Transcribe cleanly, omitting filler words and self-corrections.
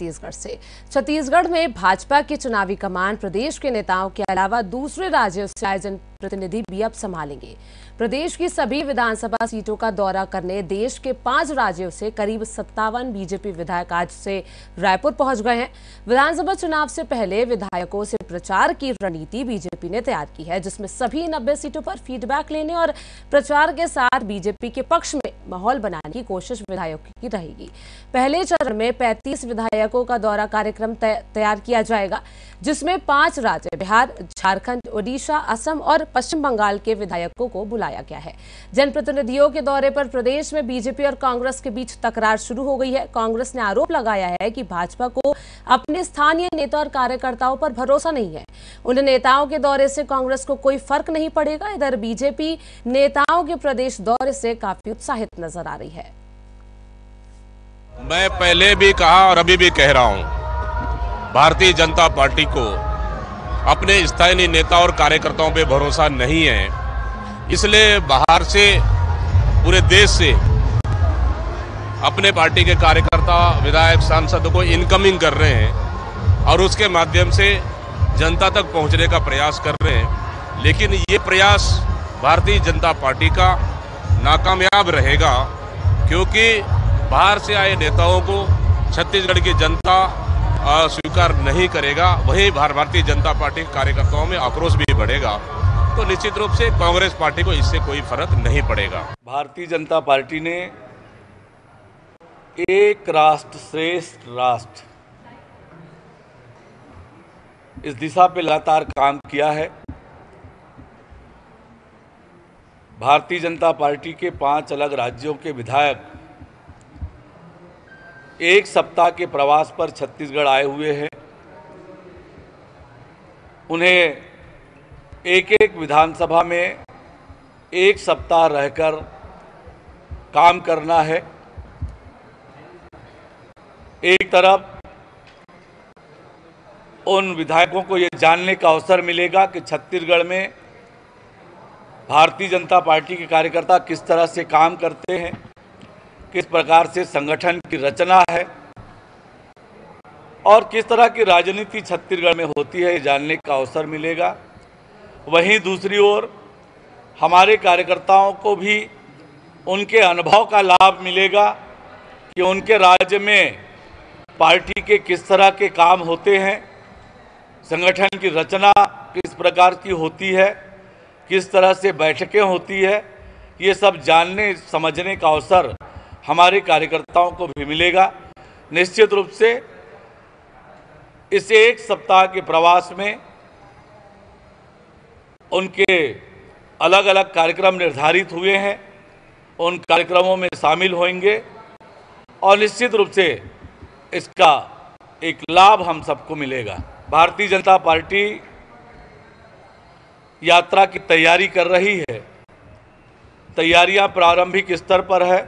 छत्तीसगढ़ से। छत्तीसगढ़ में भाजपा की चुनावी कमान प्रदेश के नेताओं के अलावा दूसरे राज्यों से आए जनप्रतिनिधि भी अब संभालेंगे। प्रदेश की सभी विधानसभा सीटों का दौरा करने देश के 5 राज्यों से करीब 57 बीजेपी विधायक आज से रायपुर पहुंच गए हैं। विधानसभा चुनाव से पहले विधायकों से प्रचार की रणनीति बीजेपी ने तैयार की है, जिसमें सभी 90 सीटों पर फीडबैक लेने और प्रचार के साथ बीजेपी के पक्ष में माहौल बनाने की कोशिश विधायकों की रहेगी। पहले चरण में 35 विधायकों का दौरा कार्यक्रम तैयार किया जाएगा, जिसमें 5 राज्य बिहार, झारखंड, ओडिशा, असम और पश्चिम बंगाल के विधायकों को बुलाया गया है। जनप्रतिनिधियों के दौरे पर प्रदेश में बीजेपी और कांग्रेस के बीच तकरार शुरू हो गई है। कांग्रेस ने आरोप लगाया है कि भाजपा को अपने स्थानीय नेता और कार्यकर्ताओं पर भरोसा नहीं है। उन नेताओं के दौरे से कांग्रेस को कोई फर्क नहीं पड़ेगा। इधर बीजेपी नेताओं के प्रदेश दौरे से काफी उत्साहित नजर आ रही है। मैं पहले भी कहा और अभी भी कह रहा हूं, भारतीय जनता पार्टी को अपने स्थानीय नेता और कार्यकर्ताओं पे भरोसा नहीं है। इसलिए बाहर से, पूरे देश से अपने पार्टी के कार्यकर्ता, विधायक, सांसदों को इनकमिंग कर रहे हैं और उसके माध्यम से जनता तक पहुंचने का प्रयास कर रहे हैं। लेकिन ये प्रयास भारतीय जनता पार्टी का नाकामयाब रहेगा, क्योंकि बाहर से आए नेताओं को छत्तीसगढ़ की जनता स्वीकार नहीं करेगा। वहीं भारतीय जनता पार्टी के कार्यकर्ताओं में आक्रोश भी बढ़ेगा। तो निश्चित रूप से कांग्रेस पार्टी को इससे कोई फर्क नहीं पड़ेगा। भारतीय जनता पार्टी ने एक राष्ट्र श्रेष्ठ राष्ट्र, इस दिशा पे लगातार काम किया है। भारतीय जनता पार्टी के 5 अलग राज्यों के विधायक एक सप्ताह के प्रवास पर छत्तीसगढ़ आए हुए हैं। उन्हें एक एक विधानसभा में एक सप्ताह रहकर काम करना है। एक तरफ उन विधायकों को ये जानने का अवसर मिलेगा कि छत्तीसगढ़ में भारतीय जनता पार्टी के कार्यकर्ता किस तरह से काम करते हैं, किस प्रकार से संगठन की रचना है और किस तरह की राजनीति छत्तीसगढ़ में होती है, ये जानने का अवसर मिलेगा। वहीं दूसरी ओर हमारे कार्यकर्ताओं को भी उनके अनुभव का लाभ मिलेगा कि उनके राज्य में पार्टी के किस तरह के काम होते हैं, संगठन की रचना किस प्रकार की होती है, किस तरह से बैठकें होती है। ये सब जानने समझने का अवसर हमारे कार्यकर्ताओं को भी मिलेगा। निश्चित रूप से इस एक सप्ताह के प्रवास में उनके अलग अलग कार्यक्रम निर्धारित हुए हैं, उन कार्यक्रमों में शामिल होंगे और निश्चित रूप से इसका एक लाभ हम सबको मिलेगा। भारतीय जनता पार्टी यात्रा की तैयारी कर रही है। तैयारियां प्रारंभिक स्तर पर है।